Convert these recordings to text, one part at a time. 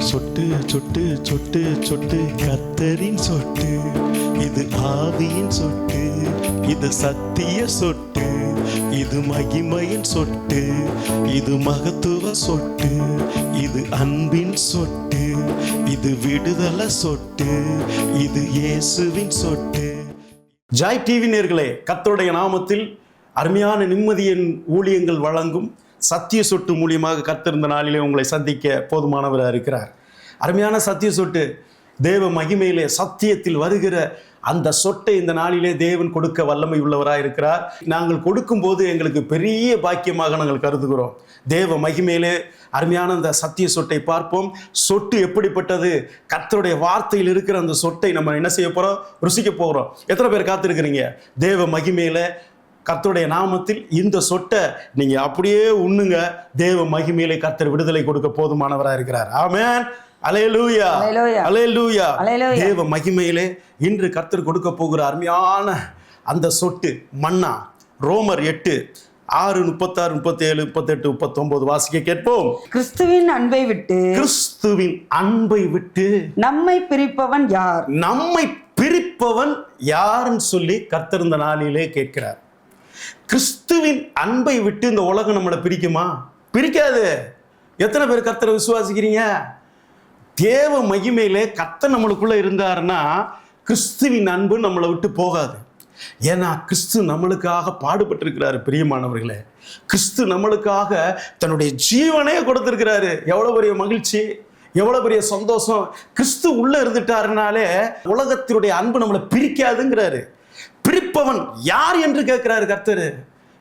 சொட்டு சொட்டு சொட்டு சொட்டு கர்த்தரின் சொட்டு, இது ஆவியின் சொட்டு, இது சத்திய சொட்டு, இது மகிமையின் சொட்டு, இது மகத்துவ சொட்டு, இது அன்பின் சொட்டு, இது விடுதலை சொட்டு, இது இயேசுவின் சொட்டு. ஜாய் டிவி நேயர்களே, கர்த்தருடைய நாமத்தில் அருமையான நிம்மதியின் ஊழியங்கள் வழங்கும் சத்திய சொட்டு மூலியமாக கர்த்தர் இந்த நாளிலே உங்களை சந்திக்க போதுமானவராக இருக்கிறார். அருமையான சத்திய சொட்டு, தேவ மகிமையிலே சத்தியத்தில் வருகிற அந்த சொட்டை இந்த நாளிலே தேவன் கொடுக்க வல்லமை உள்ளவராக இருக்கிறார். நாங்கள் கொடுக்கும்போது எங்களுக்கு பெரிய பாக்கியமாக நாங்கள் கருதுகிறோம். தேவ மகிமையிலே அருமையான அந்த சத்திய சொட்டை பார்ப்போம். சொட்டு எப்படிப்பட்டது, கர்த்தருடைய வார்த்தையில் இருக்கிற அந்த சொட்டை நம்ம என்ன செய்ய போகிறோம், ருசிக்க போகிறோம். எத்தனை பேர் காத்திருக்கிறீங்க? தேவ மகிமையில கர்த்தருடைய நாமத்தில் இந்த சொட்டை நீங்க அப்படியே உண்ணுங்க. தேவ மகிமையிலே கர்த்தர் விடுதலை கொடுக்க போதுமானவராக இருக்கிறார். ஆமென். அல்லேலூயா, அல்லேலூயா. தேவ மகிமையிலே இன்று கர்த்தர் கொடுக்க போகிற அருமையான அந்த சொட்டு மன்னா. ரோமர் 8:6-36-37-38 வாசிக்க கேட்போம். கிறிஸ்துவின் அன்பை விட்டு, கிறிஸ்துவின் அன்பை விட்டு நம்மை பிரிப்பவன் யார்? நம்மை பிரிப்பவன் யாருன்னு சொல்லி கர்த்தர் இந்த நாளிலே கேட்கிறார். கிறிஸ்துவின் அன்பை விட்டு இந்த உலகம் நம்மளை பிரிக்குமா? பிரிக்காது. எத்தனை பேர் கர்த்தரை விசுவாசிக்கிறீங்க? தேவ மகிமையிலே கர்த்தர் நம்மளுக்குள்ள இருந்தாருன்னா கிறிஸ்துவின் அன்பு நம்மளை விட்டு போகாது. ஏன்னா கிறிஸ்து நம்மளுக்காக பாடுபட்டிருக்கிறாரு. பிரியமானவர்களே, கிறிஸ்து நம்மளுக்காக தன்னுடைய ஜீவனே கொடுத்திருக்கிறாரு. எவ்வளவு பெரிய மகிழ்ச்சி, எவ்வளவு பெரிய சந்தோஷம். கிறிஸ்து உள்ள இருந்துட்டாருனாலே உலகத்தினுடைய அன்பு நம்மளை பிரிக்காதுங்கிறாரு. பிரிப்பவன் யார் என்று கேட்கிறாரு கர்த்தர்.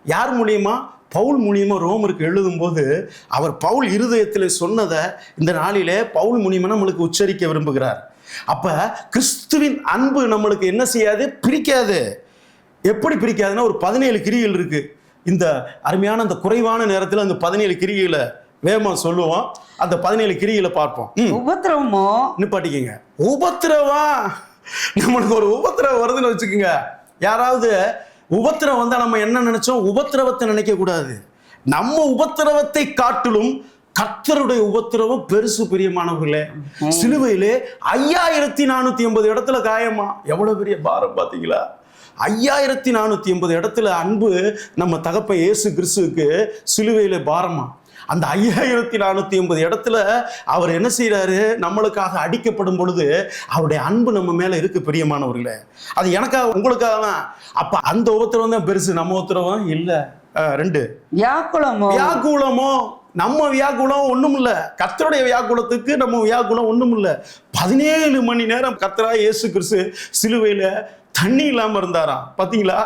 யார் மூலியமா? பவுல் மூலியமா ரோமருக்கு எழுதும் போது அவர் பவுல் இருதயத்தில் சொன்னதை இந்த நாளிலே பவுல் மூலியமா நம்மளுக்கு உச்சரிக்க விரும்புகிறார். அப்ப கிறிஸ்துவின் அன்பு நம்மளுக்கு என்ன செய்யாது, பிரிக்காது. எப்படி பிரிக்காதுன்னா, ஒரு 17 கிரியைகள் இருக்கு. இந்த அருமையான அந்த குறைவான நேரத்தில் அந்த 17 கிரியைகளை வேகமா சொல்லுவோம். அந்த 17 கிரியைகளை பார்ப்போம். உபத்திரவமோ, நிப்பாட்டிக்கங்க. உபத்திரவம், நம்மளுக்கு ஒரு உபத்திரவம் வருதுன்னு வச்சுக்கோங்க. யாராவது உபத்திரவம் வந்தா நம்ம என்ன நினைச்சோம்? உபத்திரவத்தை நினைக்க கூடாது. நம்ம உபத்திரவத்தை காட்டிலும் கர்த்தருடைய உபத்திரவம் பெருசு. பிரியமானவர்களே, சிலுவையிலே 5480 இடத்துல காயமா. எவ்வளவு பெரிய பாரம் பாத்தீங்களா? 5480 இடத்துல அன்பு நம்ம தகப்ப இயேசு கிறிஸ்துவுக்கு சிலுவையிலே பாரமா. அந்த 5480 இடத்துல அவர் என்ன செய்யறாரு? நம்மளுக்காக அடிக்கப்படும் பொழுது அவருடைய அன்பு நம்ம மேல இருக்கு. பிரியமானவர்களே, அது எனக்காக உங்களுக்காக தான். அப்ப அந்த உபத்திரவம் தான் பெருசு, நம்ம உபத்திரவம் இல்ல. 2 வியாக்குலமோ, நம்ம வியாக்குலம் ஒண்ணும் இல்ல. கர்த்தருடைய வியாக்குலத்துக்கு நம்ம வியாக்குலம் ஒண்ணும் இல்ல. 17 மணி நேரம் கர்த்தரா இயேசு கிறிஸ்து சிலுவையில தண்ணி இல்லாம இருந்தாராம். பாத்தீங்களா?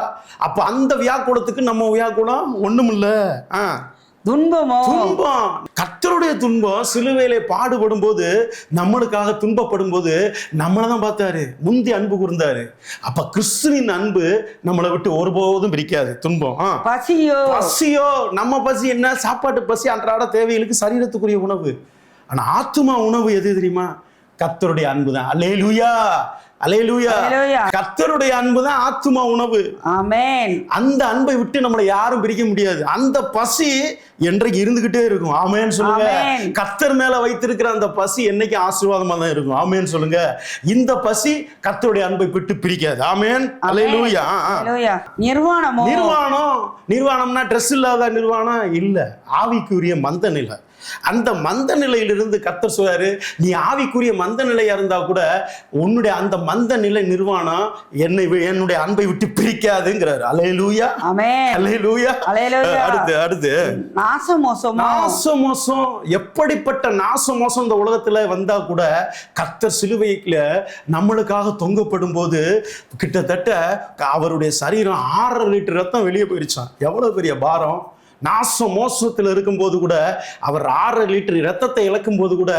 அப்ப அந்த வியாக்குலத்துக்கு நம்ம வியாக்குலம் ஒண்ணும் இல்ல. துன்பமோ, துன்பம், கர்த்தருடைய துன்பம். சிலுவையிலே பாடுபடும் போது, நம்மளுக்காக துன்பப்படும் போது நம்மளை தான் பார்த்தாரு, முந்தி அன்பு கூர்ந்தாரு. அப்ப கிறிஸ்துவின் அன்பு நம்மளை விட்டு ஒருபோதும் பிரிக்காது. துன்பம், பசியோ, நம்ம பசி என்ன? சாப்பாட்டு பசி, அன்றாட தேவைகளுக்கு சரீரத்துக்குரிய உணவு. ஆனா ஆத்துமா உணவு எது தெரியுமா? கர்த்தருடைய அன்பு தான். அல்லேலூயா, அல்லேலூயா. கர்த்தருடைய அன்பு தான் ஆத்துமா உணவு. ஆமென். அந்த அன்பை விட்டு நம்மளை யாரும் பிரிக்க முடியாது. அந்த பசி என்றைக்கு இருந்துகிட்டே இருக்கும். ஆமென் சொல்லுங்க. கர்த்தர் மேல வைத்திருக்கிற அந்த பசி என்னைக்கு ஆசீர்வாதமா தான் இருக்கும். ஆமென் சொல்லுங்க. இந்த பசி கர்த்தருடைய அன்பை விட்டு பிரிக்காது. ஆமென், அல்லேலூயா. நிர்வாணமோ, நிர்வாணம்னா ட்ரெஸ் இல்லாத நிர்வாணம் இல்ல, ஆவிக்குரிய மந்த நிலை. அந்த மந்த நிலையிலிருந்து கர்த்தர் சொல்றாரு, நீ ஆவிக்குரிய மந்த நிலையா இருந்தா கூட உன்னுடைய அந்த மந்த நிலை நிர்வாணம் என்னுடைய அன்பை விட்டு பிரிக்காதுங்கிறாரு. அல்லேலூயா, ஆமென், அல்லேலூயா. அடுத்து நாசமோசம். எப்படிப்பட்ட நாசமோசம் இந்த உலகத்துல வந்தா கூட கர்த்தர் சிலுவையில நம்மளுக்காக தொங்கப்படும் போது கிட்டத்தட்ட அவருடைய சரீரம் 6.5 லிட்டர் ரத்தம் வெளியே போயிருச்சான். எவ்வளவு பெரிய பாரம். நாச மோசத்தில் இருக்கும் போது கூட, அவர் 6.5 லிட்டர் ரத்தத்தை இழக்கும் போது கூட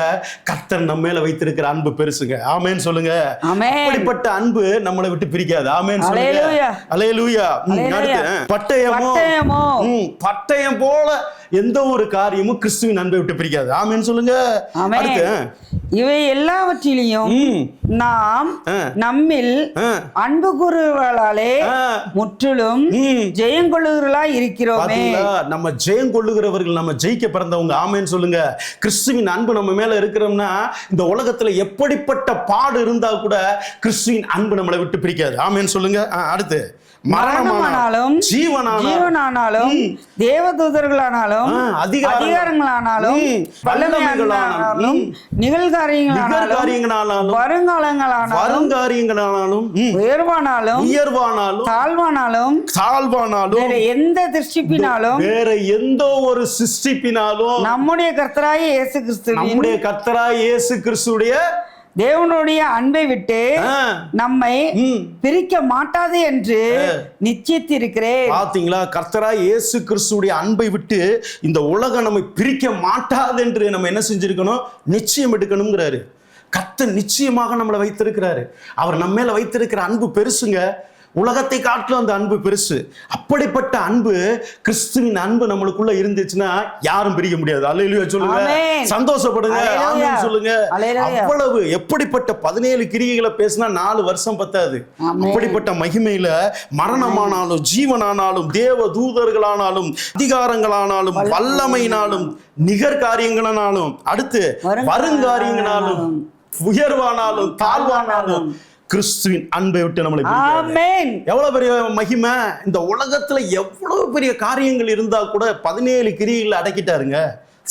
கர்த்தர் நம்ம மேல வைத்திருக்கிற அன்பு பெருசுங்க. ஆமென் சொல்லுங்க. அப்படிப்பட்ட அன்பு நம்மளை விட்டு பிரிக்காது. ஆமென் சொல்லுங்க. அல்லேலூயா. அடுத்து பட்டயம் போல எந்த ஒரு காரியமும் கிறிஸ்துவின் அன்பை விட்டு பிரிக்காது. ஆமென் சொல்லுங்க. ஆமென். அடுத்து, இவை எல்லாவற்றிலையும் நாம் நம்மில் அன்பு கூறுவர்களாலே முற்றிலும் ஜெயங்கொள்ளுகிறவர்களாய் இருக்கிறோமே. பாத்தீங்களா, நம்ம ஜெயம் கொள்ளுகிறவர்கள், நம்ம ஜெயிக்க பிறந்தவங்க. ஆமென் சொல்லுங்க. கிறிஸ்துவின் அன்பு நம்ம மேல இருக்கிறோம்னா இந்த உலகத்துல எப்படிப்பட்ட பாடு இருந்தா கூட கிறிஸ்துவின் அன்பு நம்மளை விட்டு பிரிக்காது. ஆமென் சொல்லுங்க. அடுத்து, மரணமானாலும் ஜீவனானாலும் தேவதூதர்களானாலும் அதிகாரங்களானாலும் வல்லமையானாலும் நிகழ்காரியங்களானாலும் வருங்காலங்களானாலும் உயர்வானாலும் தாழ்வானாலும் வேற எந்த ஒரு சிருஷ்டிப்பினாலும் நம்முடைய கர்த்தராகிய இயேசு கிறிஸ்துவுடைய தேவனுடைய அன்பை விட்டு நம்மை பிரிக்க மாட்டாது என்று நிச்சயித்திருக்கிறேன். பாத்தீங்களா, கர்த்தராகிய இயேசு கிறிஸ்துவுடைய அன்பை விட்டு இந்த உலகம் நம்மை பிரிக்க மாட்டாது என்று நம்ம என்ன செஞ்சிருக்கணும்? நிச்சயம் எடுக்கணுங்கிறாரு. கர்த்தர் நிச்சயமாக நம்மளை வைத்திருக்கிறாரு. அவர் நம்ம மேல வைத்திருக்கிற அன்பு பெருசுங்க. உலகத்தை காட்டிலும் அந்த அன்பு பெருசு. அப்படிப்பட்ட அன்பு, கிறிஸ்துவின் அன்பு நம்மளுக்குள்ள இருந்துச்சுன்னா யாரும் பிரிக்க முடியாது. அல்லேலூயா சொல்லுங்க, சந்தோஷப்படுங்க, ஆமென் சொல்லுங்க. அவ்வளவு எப்படிப்பட்ட 17 கிரியைகளை பேசினா 4 வருஷம் பத்தாது. அப்படிப்பட்ட மகிமையில மரணமானாலும் ஜீவனானாலும் தேவ தூதர்களானாலும் அதிகாரங்களானாலும் வல்லமையினாலும் நிகழ்காரியங்களானாலும் அடுத்து வருங்காரியங்களாலும் உயர்வானாலும் தாழ்வானாலும் கிறிஸ்துவின் அன்பை விட்டு நம்மளை எவ்வளவு பெரிய மகிமை. இந்த உலகத்துல எவ்வளவு பெரிய காரியங்கள் இருந்தா கூட 17 கிரியைகளை அடக்கிட்டாருங்க.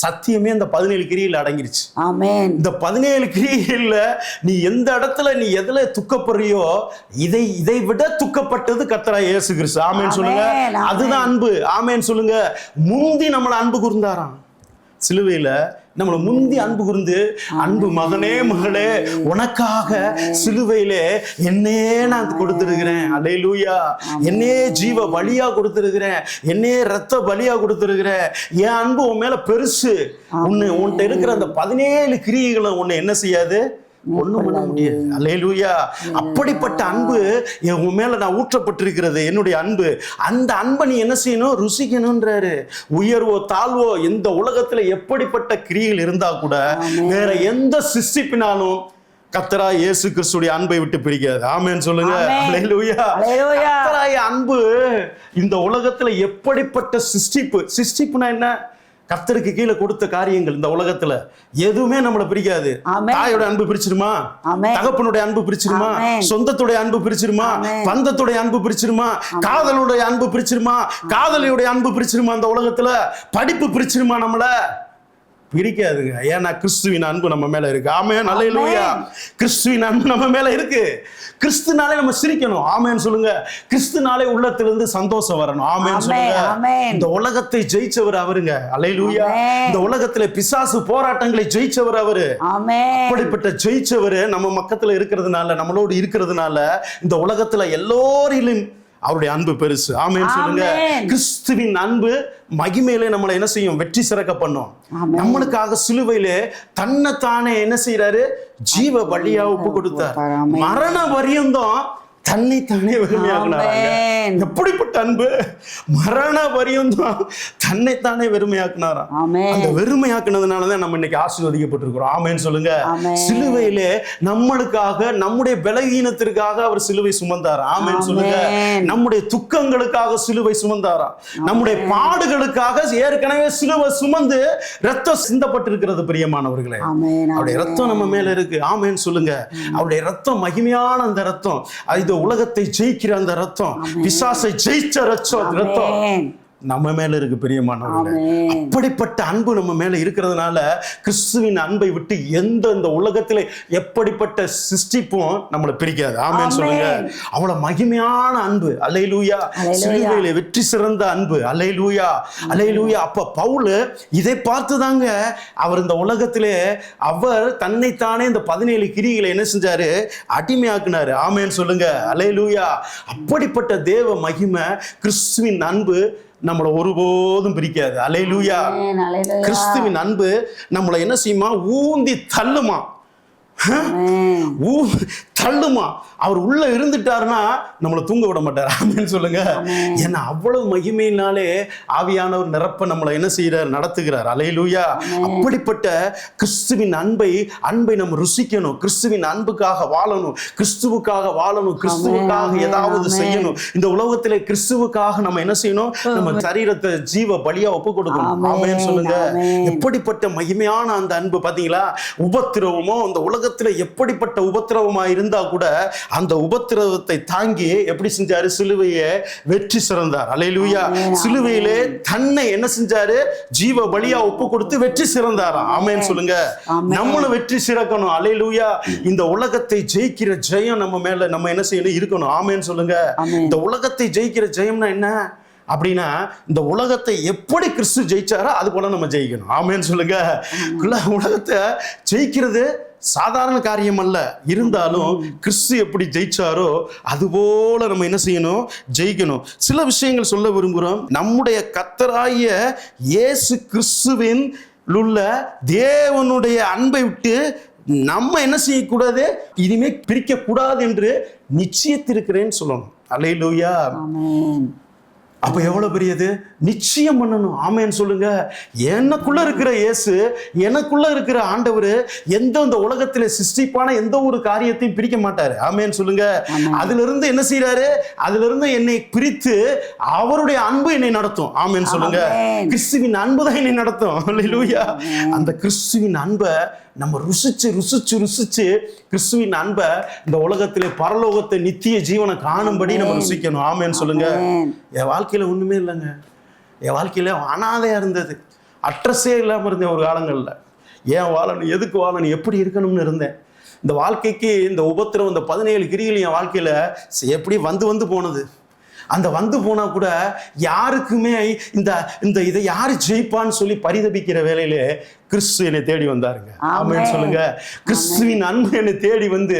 சத்தியமே அந்த 17 கிரியைகள் அடங்கிருச்சு. இந்த 17 கிரியைகள்ல நீ எந்த இடத்துல நீ எதுல துக்கப்படுறியோ இதை விட துக்கப்பட்டது கர்த்தராகிய இயேசு கிறிஸ்து. ஆமென் சொல்லுங்க. அதுதான் அன்பு. ஆமென் சொல்லுங்க. முந்தி நம்மளை அன்பு கூர்ந்தாராம். சிலுவையில நம்மளை முந்தி அன்பு கூர்ந்து, அன்பு மகனே மகளே உனக்காக சிலுவையிலே என்னே நான் கொடுத்திருக்கிறேன். அல்லேலூயா. என்னே ஜீவ பலியா கொடுத்திருக்கிறேன், என்னே ரத்த பலியா கொடுத்திருக்கிறேன். என் அன்பு உன் மேல பெருசு. உன்கிட்ட இருக்கிற அந்த 17 கிரியைகளை உன்னை என்ன செய்யாது? ஒண்ணும் பண்ண முடியாது. அல்லேலூயா. அப்படிப்பட்ட அன்பு உன் மேல நான் ஊற்றப்பட்டிருக்கிறது, என்னுடைய அன்பு. அந்த அன்பை நீ என்ன செய்யணும்? ருசிக்கணும்ன்றாரு. உயர்வோ தாழ்வோ எந்த உலகத்துல எப்படிப்பட்ட கிரியைகள் இருந்தா கூட வேற எந்த சிருஷ்டிப்பினாலும் கர்த்தராகிய இயேசு கிறிஸ்துவுடைய அன்பை விட்டு பிரிக்காது. ஆமென் சொல்லுங்க. அல்லேலூயா. கர்த்தராகிய அன்பு இந்த உலகத்துல எப்படிப்பட்ட சிருஷ்டிப்புனா என்ன? கர்த்தருக்கு கீழே கொடுத்த காரியங்கள் இந்த உலகத்துல எதுவுமே நம்மளை பிரிக்காது. தாயோட அன்பு பிரிச்சிருமா? தகப்பனுடைய அன்பு பிரிச்சிருமா? சொந்தத்துடைய அன்பு பிரிச்சிருமா? பந்தத்துடைய அன்பு பிரிச்சிருமா? காதலுடைய அன்பு பிரிச்சிருமா? காதலியுடைய அன்பு பிரிச்சிருமா? இந்த உலகத்துல படிப்பு பிரிச்சிருமா? நம்மள பிரிக்காதுங்க. ஏன்னா கிறிஸ்துவின் அன்பு நம்ம மேல இருக்கு. ஆமென். அல்லேலூயா. கிறிஸ்துவின் அன்பு நம்ம மேல இருக்கு. கிறிஸ்துனாலே நம்ம சிரிக்கணும். ஆமென் சொல்லுங்க. கிறிஸ்துனாலே உள்ளத்திலிருந்து சந்தோஷம் வரணும். ஆமென் சொல்லுங்க. இந்த உலகத்தை ஜெயிச்சவர் அவருங்க. அல்லேலூயா. இந்த உலகத்துல பிசாசு போராட்டங்களை ஜெயிச்சவர் அவரு. அப்படிப்பட்ட ஜெயிச்சவர் நம்ம பக்கத்துல இருக்கிறதுனால, நம்மளோடு இருக்கிறதுனால இந்த உலகத்துல எல்லோரிலும் அவருடைய அன்பு பெருசு. ஆமென் சொல்லுங்க. கிறிஸ்துவின் அன்பு மகிமையிலே நம்மளை என்ன செய்யும்? வெற்றி சிறக்க பண்ணும். நம்மளுக்காக சிலுவையிலே தன்னைத்தானே என்ன செய்யறாரு? ஜீவ பலியா ஒப்பு கொடுத்தார். மரண பரியந்தம் தன்னைத்தானே வெறுமையாக்குனாங்க. எப்படிப்பட்ட அன்பு! மரண பரியந்தம் தன்னைத்தானே வெறுமையாக்குனாராம். அந்த வெறுமையாக்குனதுனாலதான் நம்ம இன்னைக்கு ஆசீர்வதிக்கப்பட்டிருக்கிறோம். ஆமென் சொல்லுங்க. சிலுவையிலே நம்மளுக்காக, நம்முடைய பலவீனத்திற்காக அவர் சிலுவை சுமந்தாரா. ஆமென் சொல்லுங்க. நம்முடைய துக்கங்களுக்காக சிலுவை சுமந்தாரா. நம்முடைய பாடுகளுக்காக ஏற்கனவே சிலுவை சுமந்து ரத்தம் சிந்தப்பட்டிருக்கிறது. பிரியமானவர்களே, அவருடைய ரத்தம் நம்ம மேல இருக்கு. ஆமென் சொல்லுங்க. அவருடைய ரத்தம் மகிமையான அந்த ரத்தம், இது உலகத்தை ஜெயிக்கிற அந்த ரத்தம், பிசாசை ஜெயிச்ச ரத்தம் நம்ம மேல இருக்கு. பிரியமானவர்களே, அப்படிப்பட்ட அன்பு நம்ம மேல இருக்கிறதுனால கிறிஸ்துவின் அன்பை விட்டு எந்த இந்த உலகத்திலே எப்படிப்பட்ட சிருஷ்டிப்பும் நம்மளை பிரிக்காது. ஆமென் சொல்லுங்க. அவ்வளவு மகிமையான அன்பு. அல்லேலூயா. சிலுவையிலே வெற்றி சிறந்த அன்பு. அல்லேலூயா. அல்லேலூயா. அப்ப பவுல் இதை பார்த்துதாங்க அவர் இந்த உலகத்திலே அவர் தன்னைத்தானே இந்த 17 கிரியைகளை என்ன செஞ்சாரு? அடிமையாக்குனாரு. ஆமென் சொல்லுங்க. அல்லேலூயா. அப்படிப்பட்ட தேவ மகிமை, கிறிஸ்துவின் அன்பு நம்மளை ஒருபோதும் பிரிக்காது. அல்லேலூயா. கிறிஸ்துவின் அன்பு நம்மளை என்ன செய்யுமா? ஊந்தி தள்ளுமா. தள்ளுமா. அவர் உள்ள இருந்துட்டாருன்னா நம்மளை தூங்க விட மாட்டார். ஆமென் சொல்லுங்க. ஏன்னா அவ்வளவு மகிமையினாலே ஆவியானவர் நிரப்ப நம்மளை என்ன செய்யறார், நடத்துகிறார். அல்லேலூயா. அப்படிப்பட்ட கிறிஸ்துவின் அன்பை நம்ம ருசிக்கணும். கிறிஸ்துவின் அன்புக்காக வாழணும், கிறிஸ்துவுக்காக வாழணும், கிறிஸ்துவுக்காக ஏதாவது செய்யணும். இந்த உலகத்திலே கிறிஸ்துவுக்காக நம்ம என்ன செய்யணும், நம்ம சரீரத்தை ஜீவ பலியா ஒப்பு கொடுக்கணும். ஆமென் சொல்லுங்க. எப்படிப்பட்ட மகிமையான அந்த அன்பு பாத்தீங்களா. உபத்திரவமோ இந்த உலகத்துல எப்படிப்பட்ட உபத்திரவமா இருந்தா கூட அந்த உபத்திரவத்தை தாங்கி எப்படி செஞ்சாரு, சிலுவையை வெற்றி சிறந்தார். அல்லேலூயா. சிலுவையிலே தன்னை என்ன செஞ்சாரு, ஜீவ பலியா ஒப்பு கொடுத்து வெற்றி சிறந்தார். ஆமென் சொல்லுங்க. நம்மளும் வெற்றி சிறக்கணும். அல்லேலூயா. இந்த உலகத்தை ஜெயிக்கிற ஜெயம் நம்ம மேல நம்ம என்ன செய்யணும், இருக்கணும். ஆமென் சொல்லுங்க. இந்த உலகத்தை ஜெயிக்கிற ஜெயம்னா என்ன அப்படின்னா, இந்த உலகத்தை எப்படி கிறிஸ்து ஜெயிச்சாரோ அது போல நம்ம ஜெயிக்கணும். ஆமென் சொல்லுங்க. உலகத்தை ஜெயிக்கிறது சாதாரண காரியம் அல்ல. இருந்தாலும் கிறிஸ்து எப்படி ஜெயிச்சாரோ அதுபோல நம்ம என்ன செய்யணும், ஜெயிக்கணும். சில விஷயங்கள் சொல்ல விரும்புகிறோம். நம்முடைய கர்த்தராகிய இயேசு கிறிஸ்துவின் உள்ள தேவனுடைய அன்பை விட்டு நம்ம என்ன செய்யக்கூடாது, இனிமே பிரிக்க கூடாது என்று நிச்சயத்திருக்கிறேன்னு சொல்லணும். அல்லேலூயா. அப்ப எவ்வளவு பெரியது, நிச்சயம் பண்ணணும். ஆமென் சொல்லுங்க. எனக்குள்ள இருக்கிற இயேசு, எனக்குள்ள இருக்கிற ஆண்டவர் எந்த உலகத்திலே சிருஷ்டிப்பான எந்த ஒரு காரியத்தையும் பிரிக்க மாட்டாரு. ஆமென் சொல்லுங்க. அதுல இருந்து என்ன செய்யறாரு, அதுல இருந்து என்னை பிரித்து அவருடைய அன்பு என்னை நடத்தும். ஆமென் சொல்லுங்க. கிறிஸ்துவின் அன்பு தான் என்னை நடத்தும். அல்லேலூயா. அந்த கிறிஸ்துவின் அன்பை நம்ம ருசிச்சு ருசிச்சு ருசிச்சு கிறிஸ்துவின் அன்பை இந்த உலகத்திலே பரலோகத்தை நித்திய ஜீவனை காணும்படி நம்ம ருசிக்கணும். ஆமென் சொல்லுங்க. என் வாழ்க்கையில ஒண்ணுமே இல்லைங்க. என் வாழ்க்கையில அனாதையா இருந்தது, அட்ரஸே இல்லாம இருந்தேன் ஒரு காலங்கள்ல. ஏன் வாழணும், எதுக்கு வாழணும், எப்படி இருக்கணும்னு இருந்தேன். இந்த வாழ்க்கைக்கு இந்த உபத்திரம், இந்த 17 கிரிகள் என் வாழ்க்கையில எப்படி வந்து போனது. அந்த வந்து போனா கூட யாருக்குமே இந்த இதை யாரு ஜெயிப்பான்னு சொல்லி பரிதபிக்கிற வேலையில கிறிஸ்து என்னை தேடி வந்தாருங்க. ஆமென் சொல்லுங்க. கிறிஸ்துவின் அன்பு என்னை தேடி வந்து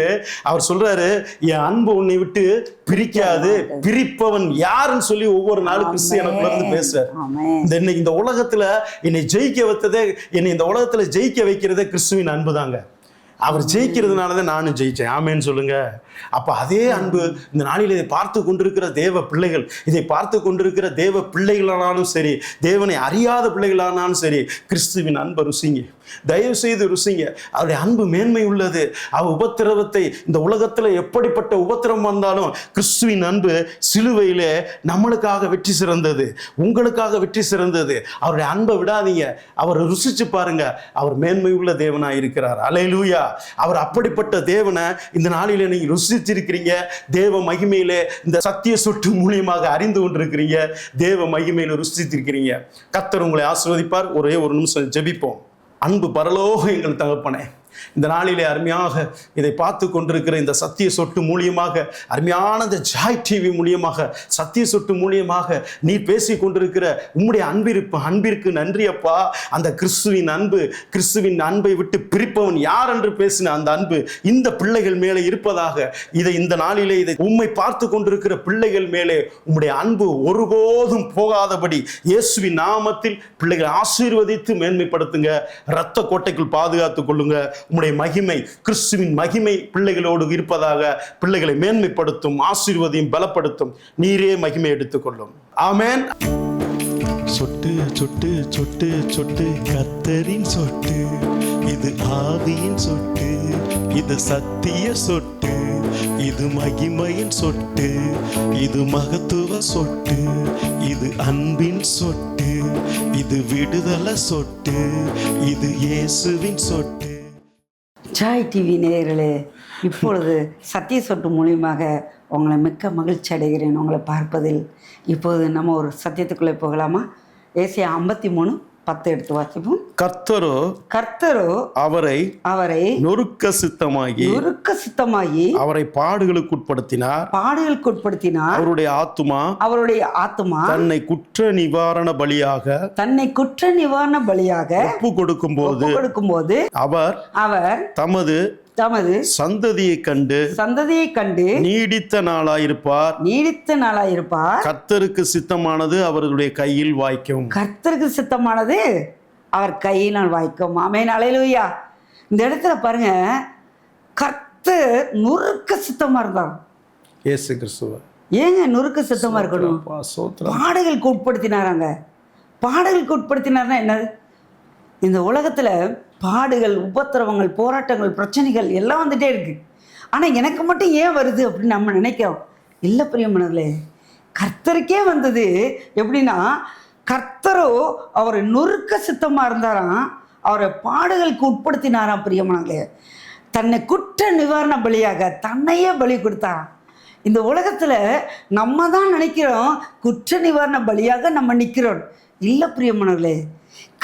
அவர் சொல்றாரு, என் அன்பு உன்னை விட்டு பிரிக்காது, பிரிப்பவன் யாருன்னு சொல்லி ஒவ்வொரு நாளும் கிறிஸ்து எனக்குள்ள இருந்து பேசுறார். இந்த உலகத்துல என்னை ஜெயிக்க வைத்ததே, என்னை இந்த உலகத்துல ஜெயிக்க வைக்கிறதே கிறிஸ்துவின் அன்பு தாங்க. அவர் ஜெயிக்கிறதுனாலதான் நானும் ஜெயிச்சேன். ஆமென் சொல்லுங்க. அப்ப அதே அன்பு இந்த நாளில் இதை பார்த்து கொண்டிருக்கிற தேவ பிள்ளைகள், இதை பார்த்து கொண்டிருக்கிற தேவ பிள்ளைகளானாலும் சரி, தேவனை அறியாத பிள்ளைகளானாலும் சரி, கிறிஸ்துவின் அன்பை ருசிங்க. தயவு செய்து ருசிங்க. அவருடைய அன்பு மேன்மை உள்ளது. அவர் உபத்திரவத்தை, இந்த உலகத்துல எப்படிப்பட்ட உபத்திரவம் வந்தாலும் கிறிஸ்துவின் அன்பு சிலுவையிலே நம்மளுக்காக வெற்றி சிறந்தது, உங்களுக்காக வெற்றி சிறந்தது. அவருடைய அன்பை விடாதீங்க. அவரை ருசிச்சு பாருங்க. அவர் மேன்மை உள்ள தேவனாய் இருக்கிறார். அல்லேலூயா. அவர் அப்படிப்பட்ட தேவனை இந்த நாளிலே நீங்க ருசிச்சிருக்கிறீங்க. தேவ மகிமையிலே இந்த சத்திய சொட்டு மூலியமாக அறிந்து கொண்டிருக்கிறீங்க. தேவ மகிமையில ருசித்திருக்கிறீங்க. கர்த்தர் உங்களை ஆசீர்வதிப்பார். ஒரே ஒரு நிமிஷம் ஜெபிப்போம். அன்பு பரலோக எங்கள் தகப்பனே, இந்த நாளிலே அருமையாக இதை பார்த்து கொண்டிருக்கிற இந்த சத்திய சொட்டு மூலியமாக, அருமையான இந்த ஜாய் டிவி மூலியமாக, சத்திய சொட்டு மூலியமாக நீ பேசி கொண்டிருக்கிற உம்முடைய அன்பிற்கு நன்றி அப்பா. அந்த கிறிஸ்துவின் அன்பு, கிறிஸ்துவின் அன்பை விட்டு பிரிப்பவன் யார் என்று பேசின அந்த அன்பு இந்த பிள்ளைகள் மேலே இருப்பதாக, இதை இந்த நாளிலே இதை உம்மை பார்த்து கொண்டிருக்கிற பிள்ளைகள் மேலே உம்முடைய அன்பு ஒருபோதும் போகாதபடி இயேசுவின் நாமத்தில் பிள்ளைகளை ஆசீர்வதித்து மேன்மைப்படுத்துங்க. இரத்த கோட்டைக்குள் பாதுகாத்துக் கொள்ளுங்க. உம்முடைய மகிமை, கிறிஸ்துவின் மகிமை பிள்ளைகளோடு இருப்பதாக பிள்ளைகளை மேன்மைப்படுத்தும், ஆசீர்வதியும், பலப்படுத்தும். நீரே மகிமை எடுத்துக்கொள்ளும். ஆமென். சொட்டு சொட்டு சொட்டு சொட்டு கர்த்தரின் சொட்டு, இது ஆவியின் சொட்டு, இது சத்திய சொட்டு, இது மகிமையின் சொட்டு, இது மகத்துவ சொட்டு, இது அன்பின் சொட்டு, இது விடுதலை சொட்டு, இது இயேசுவின் சொட்டு. ஜாய் டிவி நேயர்களே, இப்பொழுது சத்திய சொட்டு மூலியமாக உங்களை மிக்க மகிழ்ச்சி அடைகிறேன் உங்களை பார்ப்பதில். இப்போது நம்ம ஒரு சத்தியத்துக்குள்ளே போகலாமா? ஏசாயா 53:10 எடுத்து வாசிப்போம். கர்த்தரோ அவரை நொறுக்க சித்தமாகி அவரை பாடுகளுக்கு உட்படுத்தினார். அவருடைய ஆத்துமா தன்னை குற்ற நிவாரண பலியாக ஒப்பு கொடுக்கும் போது அவர் தமது சந்ததியை கண்டு நீடித்த நாளாயிருப்பார். கர்த்தருக்கு சித்தமானது அவர்களுடைய கையில் வாய்க்கும். அவர் கையினால் வாய்க்கும். ஆமென். அல்லேலூயா. இந்த இடத்துல பாருங்க, கர்த்தர் நொறுக்க சித்தமா இருந்தார். இயேசு கிறிஸ்துவ ஏங்க நொறுக்க சித்தமா இருக்கணும்? பாடுகளுக்கு உட்படுத்தினாராங்க. பாடுகளுக்கு உட்படுத்தினார்னா என்னது? இந்த உலகத்துல பாடுகள், உபத்திரவங்கள், போராட்டங்கள், பிரச்சனைகள் எல்லாம் வந்துட்டே இருக்கு. ஆனா எனக்கு மட்டும் ஏன் வருது அப்படின்னு நம்ம நினைக்கிறோம். இல்லை பிரியமானவர்களே, கர்த்தருக்கே வந்தது. எப்படின்னா, கர்த்தரோ அவரை நொறுக்க சித்தமா இருந்தாராம், அவரை பாடுகளுக்கு உட்படுத்தினாராம். பிரியமானவர்களே, தன்னை குற்ற நிவாரண பலியாக தன்னையே பலி கொடுத்தாராம். இந்த உலகத்துல நம்ம தான் நினைக்கிறோம் குற்ற நிவாரண பலியாக நம்ம நிற்கிறோம். இல்லை பிரியமானவர்களே,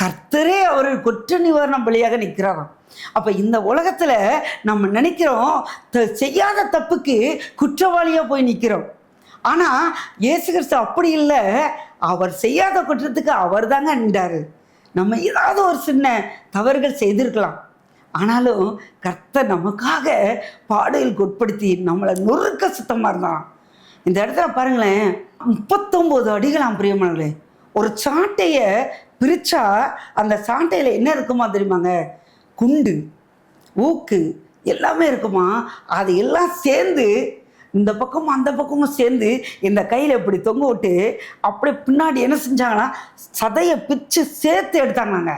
கர்த்தரே அவர் குற்ற நிவாரண பலியாக நிற்கிறாராம். அப்ப இந்த உலகத்துல நம்ம நினைக்கிறோம் செய்யாத தப்புக்கு குற்றவாளியா போய் நிற்கிறோம். ஆனா இயேசு கிறிஸ்து அப்படி இல்லை. அவர் செய்யாத குற்றத்துக்கு அவர் தாங்க நின்றாரு. நம்ம ஏதாவது ஒரு சின்ன தவறுகள் செய்திருக்கலாம், ஆனாலும் கர்த்தர் நமக்காக பாடுகளுக்கு உட்படுத்தி நம்மளை நொறுக்க சுத்தமா இருந்தான். இந்த இடத்துல பாருங்களேன், 39 அடிகளாம் பிரியமானவர்களே. ஒரு சாட்டையை பிரிச்சா அந்த சாட்டையில என்ன இருக்குமா தெரியுமாங்க? குண்டு, ஊக்கு எல்லாமே இருக்குமா. அது எல்லாம் சேர்ந்து இந்த பக்கமும் அந்த பக்கமும் சேர்ந்து இந்த கையில் இப்படி தொங்க விட்டு அப்படி பின்னாடி என்ன செஞ்சாங்கன்னா சதையை பிச்சு சேர்த்து எடுத்தாங்க.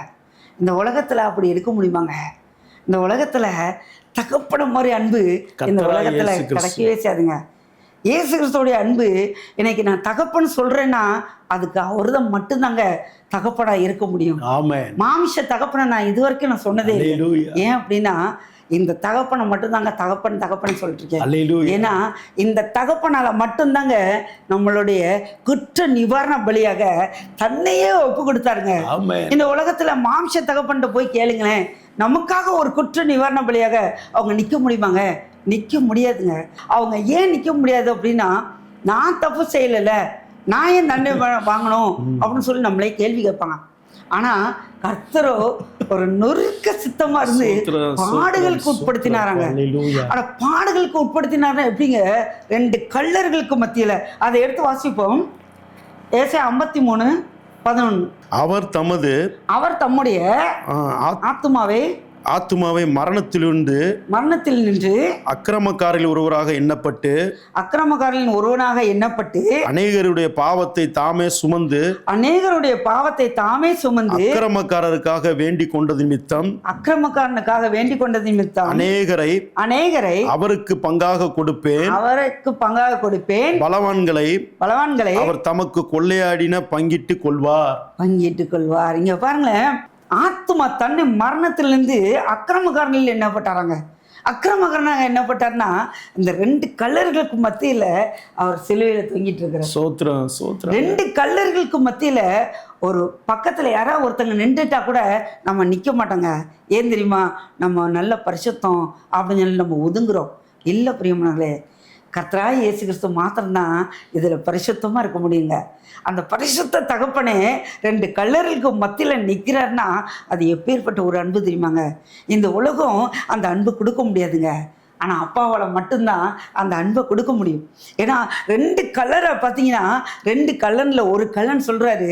இந்த உலகத்தில் அப்படி எடுக்க முடியுமாங்க? இந்த உலகத்தில் தகப்பன மாதிரி அன்பு இந்த உலகத்தில் கிடைக்கவே செய்யாதுங்க. இயேசு கிறிஸ்துவோடைய அன்பு இன்னைக்கு நான் தகப்பன்னு சொல்றேன்னா அதுக்கு அவர் தான் மட்டும்தாங்க தகப்பனா இருக்க முடியும். மாமிச தகப்பனை நான் இது வரைக்கும் நான் சொன்னதே இல்லை. ஏன் அப்படின்னா, இந்த தகப்பனை மட்டும்தாங்க தகப்பன் சொல்லிட்டு இருக்கேன். ஏன்னா இந்த தகப்பனால மட்டும்தாங்க நம்மளுடைய குற்ற நிவாரண பலியாக தன்னையே ஒப்பு கொடுத்தாருங்க. இந்த உலகத்துல மாம்ச தகப்பன்ட்ட போய் கேளுங்களேன், நமக்காக ஒரு குற்ற நிவாரண பலியாக அவங்க நிற்க முடியுமாங்க? நிற்க முடியாதுங்க. அவங்க ஏன் நிற்க முடியாது அப்படின்னா, நான் தப்பு செய்யலைல்ல, நான் ஏன் தண்டனை வாங்கணும் அப்படின்னு சொல்லி நம்மளே கேள்வி கேட்பாங்க. ஆனா கர்த்தரோ ஒரு நொறுக்க சித்தமா இருந்து பாடுகளுக்கு உட்படுத்தினாராங்க. ஆனா பாடுகளுக்கு உட்படுத்தினார்னா எப்படிங்க? 2 கள்ளர்களுக்கு மத்தியில. அதை எடுத்து வாசிப்போம். ஏசாயா 53:11. அவர் தம்முடைய ஆத்துமாவை மரணத்தில் நின்று அக்கிரமக்காரில் ஒருவராக எண்ணப்பட்டு அநேகருடைய பாவத்தை தாமே சுமந்து அக்கிரமக்காரருக்காக வேண்டிக் கொண்டது நிமித்தம் அநேகரை அவருக்கு பங்காக கொடுப்பேன். பலவான்களை அவர் தமக்கு கொள்ளையாடின பங்கிட்டு கொள்வார். இங்க பாருங்களேன், ஆத்மா தன்னை மரணத்திலிருந்து அக்கிரமக்காரர்கள் என்னப்பட்டாராங்க. அக்கிரமக்காரனாக என்னப்பட்டார்னா, இந்த 2 கள்ளர்களுக்கு மத்தியில அவர் சிலுவையில தொங்கிட்டு இருக்கிறார். 2 கள்ளர்களுக்கு மத்தியில ஒரு பக்கத்துல யாராவது ஒருத்தங்க நின்றுட்டா கூட நம்ம நிக்க மாட்டோங்க. ஏன் தெரியுமா? நம்ம நல்ல பரிசுத்தம் அப்படின்னு சொல்லி நம்ம ஒதுங்குறோம். இல்லை பிரியமானவர்களே, கர்த்தராகிய இயேசு கிறிஸ்து மாத்திரம்தான் இதுல பரிசுத்தமா இருக்க முடியுங்க. அந்த பரிசுத்த தகப்பனே 2 கள்ளர்களுக்கு மத்தியில் நிற்கிறார்னா அது எப்பேற்பட்ட ஒரு அன்பு தெரியுமாங்க? இந்த உலகம் அந்த அன்பு கொடுக்க முடியாதுங்க. ஆனால் அப்பாவால் மட்டும்தான் அந்த அன்பை கொடுக்க முடியும். ஏன்னா 2 கள்ளரை பார்த்தீங்கன்னா, 2 கள்ளனில் ஒரு கள்ளன் சொல்கிறாரு,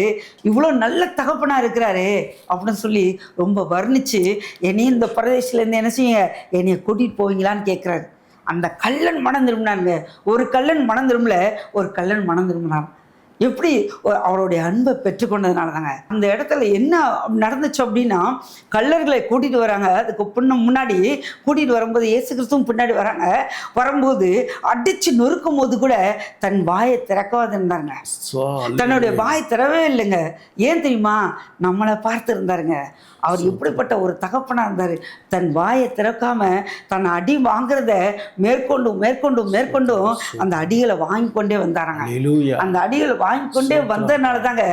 இவ்வளோ நல்ல தகப்பனாக இருக்கிறாரு அப்படின்னு சொல்லி ரொம்ப வர்ணித்து, என்னையும் இந்த பிரதேசத்துலேருந்து என்ன செய்யுங்க, என்னைய கூட்டிகிட்டு போவீங்களான்னு கேட்குறாரு. அந்த கள்ளன் மனம் திரும்பினாருங்க. ஒரு கள்ளன் மனம் திரும்பல, ஒரு கள்ளன் மனம் திரும்பினார். எப்படி? அவருடைய அன்பை பெற்றுக்கொண்டதுனால தாங்க. அந்த இடத்துல என்ன நடந்துச்சு அப்படின்னா, கள்ளர்களை கூட்டிட்டு வராங்க. அதுக்கு முன்னாடி கூட்டிட்டு வரும்போது இயேசு கிறிஸ்துவும் பின்னாடி வராங்க. வரும்போது அடிச்சு நொறுக்கும் போது கூட தன் வாயை திறக்காது இருந்தாங்க. தன்னுடைய வாயை திறவே இல்லைங்க. ஏன் தெரியுமா? நம்மளை பார்த்து இருந்தாருங்க. அவர் எப்படிப்பட்ட ஒரு தகப்பனா இருந்தாரு. தன் வாயை திறக்காம தன் அடி வாங்குறத மேற்கொண்டும் அந்த அடிகளை வாங்கி கொண்டே வந்தாராங்க. அந்த அடிகளை வாங்கி கொண்டே வந்ததுனால தாங்க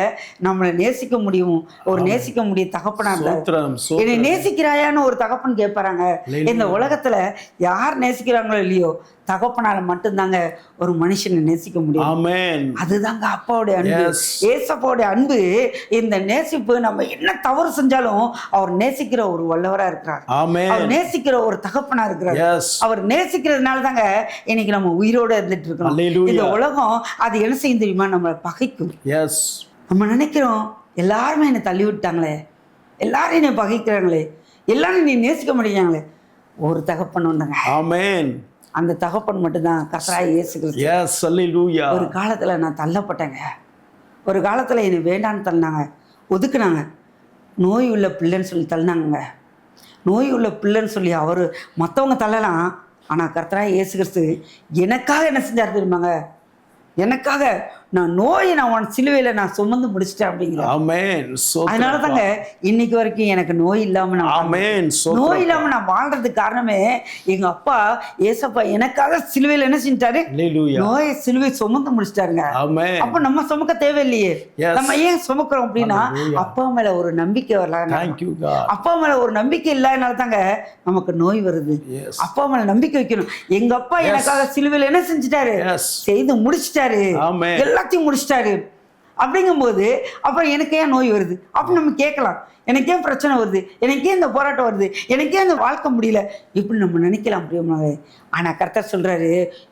நம்மளை நேசிக்க முடியும். நேசிக்க முடியும் தகப்பனா இருந்தாரு. என்னை நேசிக்கிறாயான்னு ஒரு தகப்பன் கேட்பாராங்க. இந்த உலகத்துல யார் நேசிக்கிறாங்களோ இல்லையோ, தகப்பனால மட்டும்தாங்க ஒரு மனுஷனை நேசிக்க முடியும். அதுதாங்க அப்பாவுடைய அன்பு, ஏசப்பாவுடைய அன்பு. இந்த நேசிப்பு நம்ம என்ன தவறு செஞ்சாலும் அவர் நேசிக்கிற ஒரு வல்லவரா இருக்கிறார். அவர் நேசிக்கிற ஒரு தகப்பனா இருக்கிறார். அவர் நேசிக்கிறதுனால தாங்க இன்னைக்கு நம்ம உயிரோட இருந்துட்டு இருக்கோம். இந்த உலகம் அது என்ன செய்யும் தெரியுமா? நம்மளை பகைக்கும். நம்ம நினைக்கிறோம், எல்லாருமே என்னை தள்ளி விட்டாங்களே, எல்லாரும் என்னை பகைக்கிறாங்களே, எல்லாரும் நீ நேசிக்க முடியாங்களே. ஒரு தகப்பன் உண்டுங்க. ஆமென். அந்த தகப்பன் மட்டும்தான் கர்த்தராகிய இயேசு கிறிஸ்து. எஸ், அல்லேலூயா. ஒரு காலத்துல நான் தள்ளப்பட்டேங்க. ஒரு காலத்துல என்னை வேண்டான்னு தள்ளினாங்க, ஒதுக்குனாங்க. நோய் உள்ள பிள்ளைன்னு சொல்லி தள்ளினாங்க. நோய் உள்ள பிள்ளைன்னு சொல்லி அவர் மற்றவங்க தள்ளலாம், ஆனால் கர்த்தராகிய இயேசு கிறிஸ்து எனக்காக என்ன செஞ்சார் தெரியுமாங்க? எனக்காக நான் நோயை நான் சிலுவையில் நான் சுமந்து முடிச்சிட்டேன் அப்படிங்கிற. ஆமென். அதனால தாங்க இன்னைக்கு வரைக்கும் எனக்கு நோய் இல்லாம ஆமென். நோய் இல்லாம நான் வாழ்றதுக்கு காரணமே எங்க அப்பா ஏசப்பா எனக்காக சிலுவையில் என்ன செஞ்சிட்டாரு? நோயை சிலுவை சுமந்து முடிச்சிட்டாருங்க. ஆமென். அப்ப நம்ம சுமக்க தேவையில்லையே. நம்ம ஏன் சுமக்கிறோம் அப்படின்னா அப்பா மேல ஒரு நம்பிக்கை வரலாம். அப்பா மேல ஒரு நம்பிக்கை இல்லாதனால தாங்க நமக்கு நோய் வருது. அப்பா மேல நம்பிக்கை வைக்கணும். எங்க அப்பா எனக்காக சிலுவையில் என்ன செஞ்சிட்டாரு? செய்து முடிச்சிட்டாரு, எல்லாத்தையும் முடிச்சிட்டாரு. அப்படிங்கும்போது அப்புறம் எனக்கு ஏன் நோய் வருது அப்படின்னு நம்ம கேட்கலாம். எனக்கு ஏன் பிரச்சனை வருது, எனக்கு ஏன் இந்த போராட்டம் வருது, எனக்கு ஏன் இந்த வாழ்க்கை முடியல, இப்படி நம்ம நினைக்கலாம் பிரியமாவே. ஆனால் கர்த்தர் சொல்றாரு,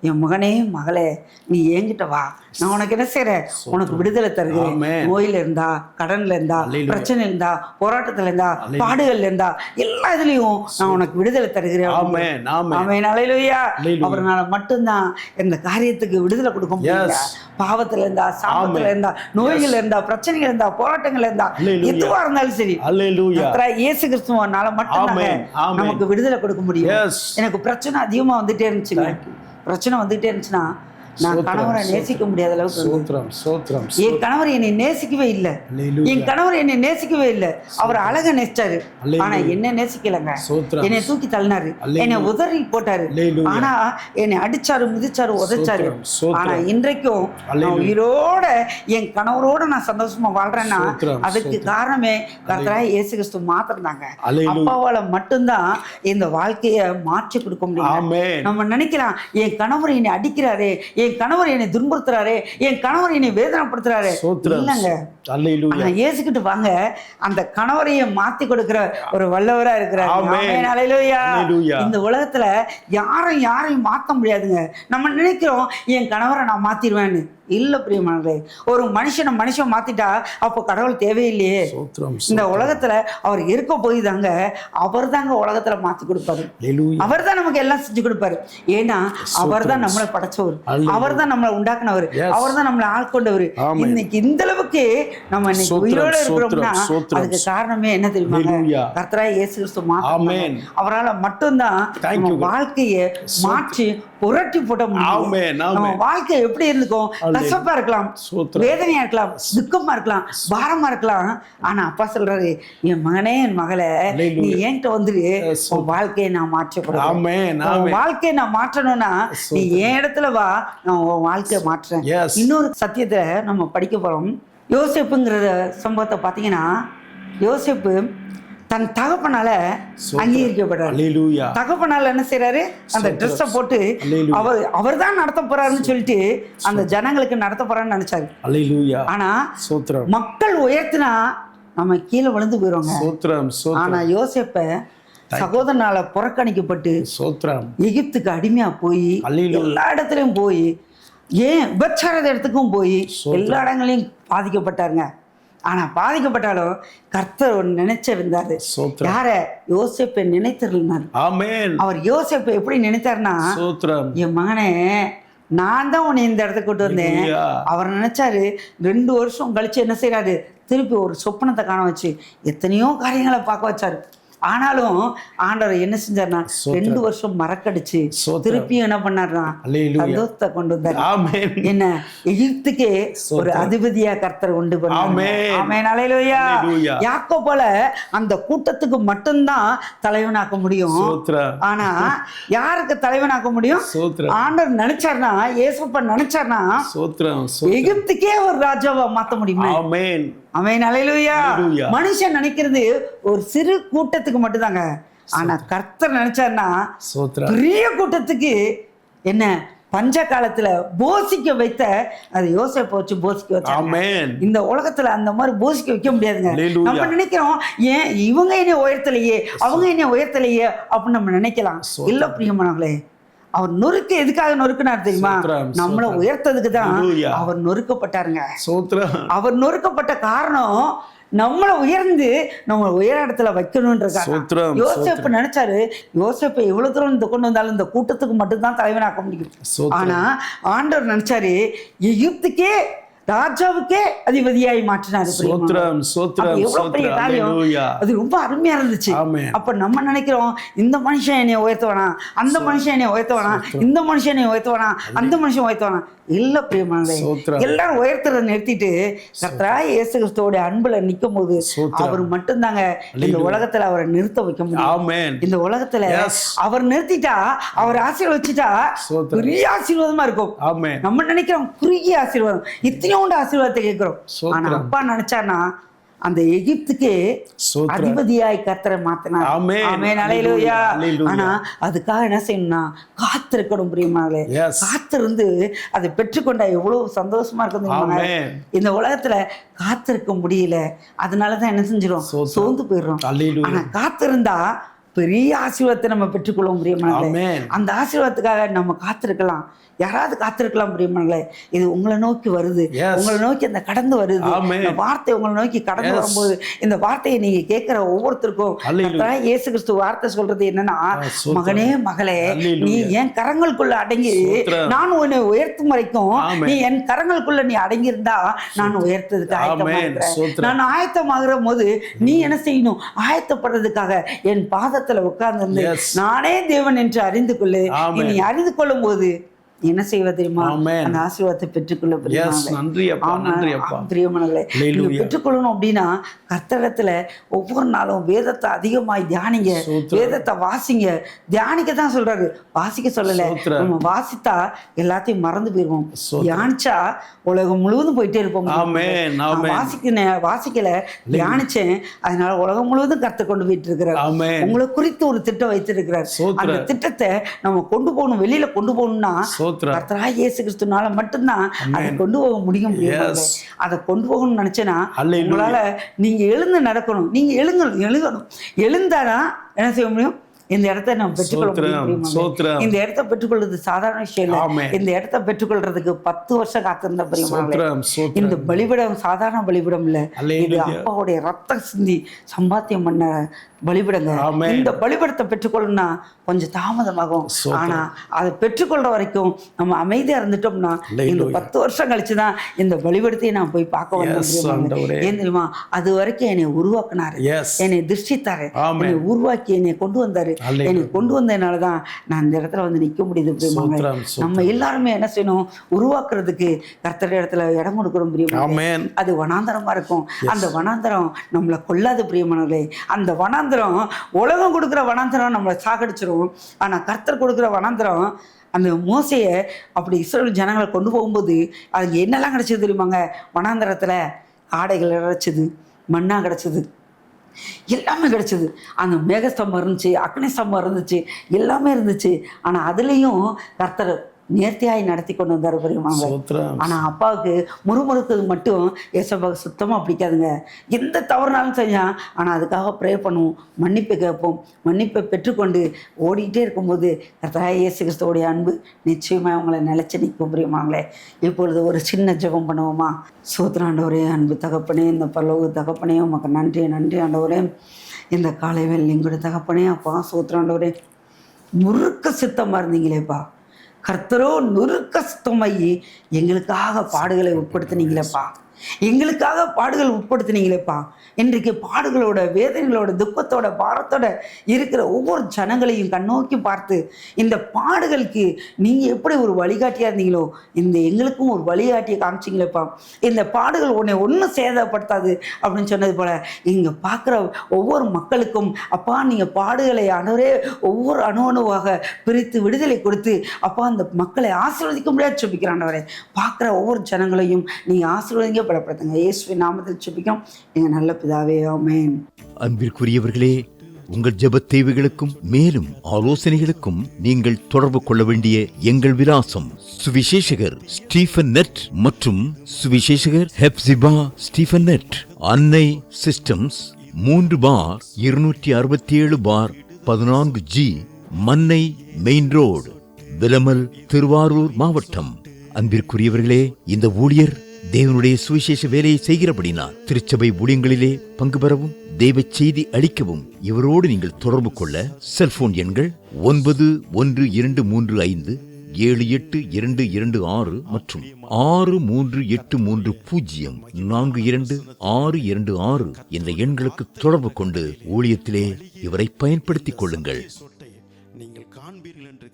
என் மகனே மகளே நீ என்கிட்ட வா, நான் உனக்கு என்ன செய்யறேன்? உனக்கு விடுதலை தருகிறேன். நோயில இருந்தா, கடன்ல இருந்தா, பிரச்சனை இருந்தா, போராட்டத்துல இருந்தா, பாடுகள்ல இருந்தா, எல்லா இதுலயும் நான் உனக்கு விடுதலை தருகிறேன். ஆமென். அல்லேலூயா. அவர்னால மட்டும்தான் இந்த காரியத்துக்கு விடுதலை கொடுக்க முடியும். பாவத்துல இருந்தா, சாபத்துல இருந்தா, நோய்கள் இருந்தா, பிரச்சனைகள் இருந்தா, போராட்டங்கள் இருந்தா, எதுவா இருந்தாலும் சரி இயேசு கிறிஸ்துவனால மட்டும்தான் நமக்கு விடுதலை கொடுக்க முடியும். எனக்கு பிரச்சனை அதிகமா வந்துட்டே இருந்துச்சுங்க. பிரச்சனை வந்துட்டே இருந்துச்சுன்னா நான் கணவரை நேசிக்க முடியாத அளவுக்கு என் கணவர் என்னை நேசிக்கவே இல்லை. என் கணவர் என்னை நேசிக்கவே இல்லை. அவர் அழக நேசிச்சாரு, ஆனா என்ன நேசிக்கலங்க. என்னை தூக்கி தள்ளினாரு, என்னை உதறி போட்டாரு, ஆனா என்னை அடிச்சாரு, மிதிச்சாரு, உதைச்சாரு. ஆனா இன்றைக்கும் நான் உயிரோட என் கணவரோட நான் சந்தோஷமா வாழ்றேன்னா அதுக்கு காரணமே கர்த்தராகிய இயேசு கிறிஸ்து மாத்திரம் தாங்க. அப்பாவால மட்டும்தான் இந்த வாழ்க்கைய மாற்றி கொடுக்க முடியும். நம்ம நினைக்கலாம் என் கணவர் என்னை அடிக்கிறாரு, என் கணவர் என்னை துன்புறுத்துறாரு, என் கணவர் என்னை வேதனைப்படுத்துறாரு. இல்லங்க, இயேசுக்கிட்டு வாங்க, அந்த கணவரையே மாத்தி கொடுக்கிற ஒரு வல்லவரா இருக்கிறார். இந்த உலகத்துல யாரையும் மாத்த முடியாதுங்க. நம்ம நினைக்கிறோம் என் கணவரை நான் மாத்திடுவேன்னு. இல்ல பிரியமானவர்களே, ஒரு மனுஷன் மாத்திட்டா அப்போ கடவுள் தேவையில்லையே. இந்த உலகத்துல அவர் இருக்க போய் தாங்க அவர் தாங்க உலகத்துல மாத்தி கொடுப்பாரு. அவர் தான் நமக்கு எல்லாம் செஞ்சு கொடுப்பாரு. ஏன்னா அவர் தான் நம்மளை படைச்சவர், அவர் தான் நம்மளை உண்டாக்குனவர், அவர் தான் நம்மளை ஆட்கொண்டவர். இன்னைக்கு இந்த அளவுக்கு நம்ம இன்னைக்கு உயிரோட இருக்கிறோம்னா அதுக்கு காரணமே என்ன தெரியுமா? கர்த்தராகிய இயேசு கிறிஸ்து மாத்திரம். அவரால் மட்டும்தான் நம்ம வாழ்க்கையை மாற்றி புரட்டி போட்ட முடியும். நம்ம வாழ்க்கை எப்படி இருந்துக்கும்? கசப்பா இருக்கலாம், வேதனையா இருக்கலாம், துக்கமா இருக்கலாம், பாரமா இருக்கலாம். ஆனா அப்பா சொல்றாரு, என் மகனே என் மகளே நீ என்கிட்ட வந்துரு, உன் வாழ்க்கையை நான் மாற்றப்படும். உன் வாழ்க்கையை நான் மாற்றணும்னா நீ என் இடத்துல வா, நான் உன் வாழ்க்கையை மாற்றுறேன். இன்னொரு சத்தியத்தை நம்ம படிக்க போறோம். யோசேப்புங்கிற சம்பவத்தை பார்த்தீங்கன்னா, யோசேப்பு தன் தகப்பனால அங்கீகரிக்கப்படுறாரு. தகப்பனால என்ன செய்யறாரு? அந்த ட்ரெஸ்ஸை போட்டு அவர் தான் நடத்த போறாருன்னு சொல்லிட்டு அந்த ஜனங்களுக்கு நடத்த போறான்னு நினைச்சாரு. ஆனா மக்கள் உயர்த்தினா நம்ம கீழே விழுந்து போயிடுவாங்க. ஆனா யோசேப்ப சகோதரனால புறக்கணிக்கப்பட்டு எகிப்துக்கு அடிமையா போய் எல்லா இடத்துலயும் போய், ஏன் விபச்சார இடத்துக்கும் போய் எல்லா இடங்களையும் பாதிக்கப்பட்டாருங்க. ஆனா பாதிக்கப்பட்டாலும் கர்த்தர் நினைச்சிருந்தாரு. யார? யோசேப்பை நினைத்திருந்தார். அவர் யோசேப்பை எப்படி நினைத்தாருன்னா, என் மகனே நான் தான் உன்னை இந்த இடத்துக்கு கொண்டு வந்தேன். அவர் நினைச்சாரு 2 வருஷம் கழிச்சு என்ன செய்யறாரு? திருப்பி ஒரு சொப்பனத்தை காண வச்சு எத்தனையோ காரியங்களை பார்க்க வச்சாரு. ஆனாலும் ஆண்டவர் என்ன செஞ்சார்னா 2 வருஷம் மறக்கடிச்சு திருப்பியும் என்ன பண்ணார்னா சந்தோஷத்தை கொண்டு வந்தார். என்ன எகிப்துக்கே ஒரு அதிபதியா கர்த்தர் உண்டு பண்ணார். யாக்கோபோல அந்த கூட்டத்துக்கு மட்டும்தான் தலைவனாக்க முடியும். ஆனா யாருக்கு தலைவனாக்க முடியும்? ஆண்டவர் நினைச்சார்னா, இயேசுப்பா நினைச்சார்னா எகிப்துக்கே ஒரு ராஜாவா மாத்த முடியுமா? ஆமென். அல்லேலூயா. மனுஷன் நினைக்கிறது ஒரு சிறு கூட்டத்துக்கு மட்டும்தாங்க. ஆனா கர்த்தர் நினைச்சார்னா பெரிய கூட்டத்துக்கு. என்ன பஞ்ச காலத்துல போசிக்க வைத்த அது யோசேப்பை வச்சு போசிக்க வச்சாங்க. இந்த உலகத்துல அந்த மாதிரி போசிக்க வைக்க முடியாதுங்க. நம்ம நினைக்கிறோம் ஏன் இவங்க என்ன உயர்த்தலையே, அவங்க என்ன உயர்த்தலையே அப்படின்னு நம்ம நினைக்கலாம். இல்ல பிரியமானவர்களே, அவர் நொறுக்க எதுக்காக நொறுக்கினார் தெரியுமா? நம்மள உயர்த்ததுக்கு தான் அவர் நொறுக்கப்பட்டாருங்க. அவர் நொறுக்கப்பட்ட காரணம் நம்மளை உயர்ந்து நம்ம உயர இடத்துல வைக்கணும்ன்றாங்க. சோத்திரம், யோசேப்பு நினைச்சாரு, யோசேப்பை எவ்வளவு தூரம் இந்த கொண்டு வந்தாலும் இந்த கூட்டத்துக்கு மட்டும்தான் தலைவனாக்க முடியும். ஆனா ஆண்டவர் நினைச்சாரு எகிப்துக்கே ராஜாவுக்கே அதிபதியாய் மாற்றினாரு. எவ்வளவு பெரிய காரியம், அது ரொம்ப அருமையா இருந்துச்சு. அப்ப நம்ம நினைக்கிறோம், இந்த மனுஷன் என்னை உயர்த்துவானா, அந்த மனுஷன் என்னை உயர்த்துவானா, இந்த மனுஷன் என்னை உயர்த்துவானா, அந்த மனுஷன் உயர்த்துவானா. இல்ல பிரியமானதே, எல்லாரும் உயர்த்துறத நிறுத்திட்டு கர்த்தராகிய இயேசு கிறிஸ்துவோட அன்புல நிக்கும் போது அவர் மட்டும்தாங்க இந்த உலகத்துல அவரை நிறுத்த வைக்க முடியும். இந்த உலகத்துல அவர் நிறுத்திட்டா, அவர் ஆசீர்வதிச்சுட்டா பெரிய ஆசீர்வாதமா இருக்கும். நம்ம நினைக்கிறோம் குறுகிய ஆசீர்வாதம், இத்தனையோண்டு ஆசீர்வாதத்தை கேட்கிறோம். ஆனா அப்பா நினைச்சானா அந்த எகிப்துக்கே அதிபதியாய் கர்த்தரை மாத்தினார். ஆமென், அல்லேலூயா. ஆனா அதுக்காக என்ன செய்யணும்னா காத்திருக்கணும் பிரியமானவர்களே. காத்திருந்து அதை பெற்றுக்கொண்டா எவ்வளவு சந்தோஷமா இருக்கும். இந்த உலகத்துல காத்திருக்க முடியல, அதனாலதான் என்ன செஞ்சிடும், சோர்ந்து போயிடுறோம். ஆனா காத்திருந்தா பெரிய ஆசீர்வாதத்தை நம்ம பெற்றுக்கொள்ள முடியுமானே. அந்த ஆசீர்வாதத்துக்காக நம்ம காத்திருக்கலாம். யாராவது காத்திருக்கலாம் பிரியமானங்களே. இது உங்களை நோக்கி வருது, உங்களை நோக்கி அந்த கடந்து வருது. இந்த வார்த்தை உங்களை நோக்கி கடந்து வரும்போது இந்த வார்த்தையை நீங்க கேட்கிற ஒவ்வொருத்தருக்கும் இயேசு கிறிஸ்து வார்த்தை சொல்றது என்னன்னா, மகனே மகளே, நீ என் கரங்களுக்குள்ள அடங்கி நான் உன்னை உயர்த்தும் வரைக்கும் நீ என் கரங்களுக்குள்ள நீ அடங்கியிருந்தா நான் உயர்த்ததுக்கு ஆயத்தமா இருக்கிறேன். நான் ஆயத்தமாகிற போது நீ என்ன செய்யணும், ஆயத்தப்படுறதுக்காக என் பாதத்துல உட்கார்ந்து நானே தேவன் என்று அறிந்து கொள்ளு. நீ அறிந்து கொள்ளும் போது என்ன செய்வ தெரியுமா, அந்த ஆசீர்வாதத்தை பெற்றுக்கொள்ள பிரியமானவர்களே. நீங்க பெற்றுக்கொள்ளணும் அப்படின்னா கர்த்தரிடத்துல ஒவ்வொரு நாளும் வேதத்தை அதிகமாய் தியானிங்க, வேதத்தை வாசிங்க. தியானிக்க தான் சொல்றாரு, வாசிக்க சொல்லல. நம்ம வாசித்தா எல்லாத்தையும் மறந்து போயிருவோம், தியானிச்சா உலகம் முழுவதும் போயிட்டே இருப்போம். வாசிக்கல, தியானிச்சேன், அதனால உலகம் முழுவதும் கர்த்தர் கொண்டு போயிட்டு இருக்கிறார். உங்களை குறித்து ஒரு திட்டம் வைத்திருக்கிறார். அந்த திட்டத்தை நம்ம கொண்டு போகணும், வெளியில கொண்டு போகணும்னா கர்த்தராகிய இயேசு கிறிஸ்துனால மட்டும்தான் அதை கொண்டு போக முடியும். அதை கொண்டு போகணும்னு நினைச்சேன்னா உங்களால நீங்க எழுந்து நடக்கணும். நீங்க எழுங்கணும், எழுந்தாதான் என்ன செய்ய முடியும், இந்த இடத்தை நம்ம பெற்றுக்கொள்ள முடியும். இந்த இடத்தை பெற்றுக்கொள்றது சாதாரண விஷயம் இல்ல. இந்த இடத்தை பெற்றுக்கொள்றதுக்கு 10 வருஷம் காத்திருந்த பிரியமானவர்களே. இந்த பலிபீடம் சாதாரண பலிபீடம் இல்ல, இது அப்பாவுடைய ரத்தம் சிந்தி சம்பாத்தியம் பண்ண பலிபீடங்க. இந்த பலிபீடத்தை பெற்றுக்கொள்ளணும்னா கொஞ்சம் தாமதமாகும். ஆனா அதை பெற்றுக்கொள்ற வரைக்கும் நம்ம அமைதியா இருந்துட்டோம்னா இந்த 10 வருஷம் கழிச்சுதான் இந்த பலிபீடத்தையே நான் போய் பார்க்க வந்தேன். ஏன் தெரியுமா, அது வரைக்கும் என்னை உருவாக்குனாரு, என்னை திருஷ்டித்தாரு, என்னை உருவாக்கி என்னை கொண்டு வந்தாரு. என்னை கொண்டு வந்ததுனாலதான் நான் இந்த இடத்துல வந்து நிக்க முடியுது. நம்ம எல்லாருமே என்ன செய்யணும், உருவாக்குறதுக்கு கர்த்தருடைய இடத்துல இடம் கொடுக்கணும் பிரியமானவர்களே. அது வனாந்தரமா இருக்கும். அந்த வனாந்தரம் நம்மளை கொல்லாது பிரியமானவர்களே. அந்த வனாந்தரம் உலகம் கொடுக்குற வனாந்தரம் நம்மளை சாகடிச்சிரும். ஆனா கர்த்தர் கொடுக்குற வனாந்தரம், அந்த மோசையை அப்படி இஸ்ரவேல் ஜனங்களை கொண்டு போகும்போது அதுக்கு என்னெல்லாம் கிடைச்சது தெரியுமாங்க, வனாந்தரத்துல ஆடைகள் கிடைச்சது, மண்ணா கிடைச்சது, எல்லாமே கிடைச்சது. அந்த மேகஸ்தம்பம் இருந்துச்சு, அக்னி ஸ்தம்பம் இருந்துச்சு, எல்லாமே இருந்துச்சு. ஆனா அதுலயும் கர்த்தர் நேர்த்தியாய் நடத்தி கொண்டு வந்தார் பெரியமாங்க. ஆனா அப்பாவுக்கு முறுமுறுக்கிறது மட்டும் ஏசப்பாவுக்கு சுத்தமா பிடிக்காதுங்க. எந்த தவறுனாலும் செஞ்சா, ஆனா அதுக்காக ப்ரே பண்ணுவோம், மன்னிப்பு கேட்போம். மன்னிப்பை பெற்றுக்கொண்டு ஓடிக்கிட்டே இருக்கும்போது கர்த்தராகிய இயேசு கிறிஸ்துவோடைய அன்பு நிச்சயமா அவங்களை நிலைச்சு நிற்கும் பிரியமாங்களே. இப்பொழுது ஒரு சின்ன ஜெபம் பண்ணுவோமா. ஸ்தோத்திரம் ஆண்டவரே, அன்பு தகப்பனே, இந்த பரலோக தகப்பனே, உமக்கு நன்றி நன்றி ஆண்டவரே. இந்த காலை வேளையில் எங்களுடைய தகப்பனே அப்பா, ஸ்தோத்திரம் ஆண்டவரே, முறுக்க சித்தமா இருந்தீங்களேப்பா. கர்த்தரோ நுறுக்க சுத்தமாயி எங்களுக்காக பாடுகளை உட்படுத்தினீங்களேப்பா, எங்களுக்காக பாடுகள் உட்படுத்தினீங்களேப்பா. இன்றைக்கு பாடுகளோட, வேதனைகளோட, துக்கத்தோட, பாரத்தோட இருக்கிற ஒவ்வொரு ஜனங்களையும் கண்ணோக்கி பார்த்து இந்த பாடுகளுக்கு நீங்க எப்படி ஒரு வழிகாட்டியா இருந்தீங்களோ, இந்த எங்களுக்கும் ஒரு வழிகாட்டியை காமிச்சிங்களேப்பா. இந்த பாடுகள் உன்னை ஒன்றும் சேதப்படுத்தாது அப்படின்னு சொன்னது போல இங்க பார்க்குற ஒவ்வொரு மக்களுக்கும் அப்பா நீங்க பாடுகளை ஆண்டவரே ஒவ்வொரு அணுவாக பிரித்து விடுதலை கொடுத்து அப்பா அந்த மக்களை ஆசீர்வதிக்க முடியாது செபிக்கிறாண்டவரே. பார்க்குற ஒவ்வொரு ஜனங்களையும் நீங்க ஆசீர்வதிங்க பலப்படுத்துங்க. இயேசுவின் நாமத்தில் செபிக்கிறோம் எங்க நல்ல பிதாவே, ஆமென். அன்பிற்குரியவர்களே, உங்கள் ஜெபத் தேவைகளுக்கும் மேலும் ஆலோசனைகளுக்கும் நீங்கள் தொடர்பு கொள்ள வேண்டிய எங்கள் விலாசம் சுவிசேஷகர் ஸ்டீஃபன் நெட் மற்றும் சுவிசேஷகர் ஹெப்சிபா ஸ்டீஃபன் நெட், Annai systems 3/267/14G, Mannai main road, Vilamal, Thiruvarur மாவட்டம். அன்பிற்குரியவர்களே, இந்த ஊழியர் தேவனுடைய சுவிசேஷ வேலையை செய்கிறபடினால் திருச்சபை ஊழியங்களிலே பங்கு பெறவும் தெய்வ செய்தி அளிக்கவும் இவரோடு நீங்கள் தொடர்பு கொள்ள செல்போன் எண்கள் 9123578226 மற்றும் 6383042626 என்ற எண்களுக்கு தொடர்பு கொண்டு ஊழியத்திலே இவரை பயன்படுத்திக் கொள்ளுங்கள்.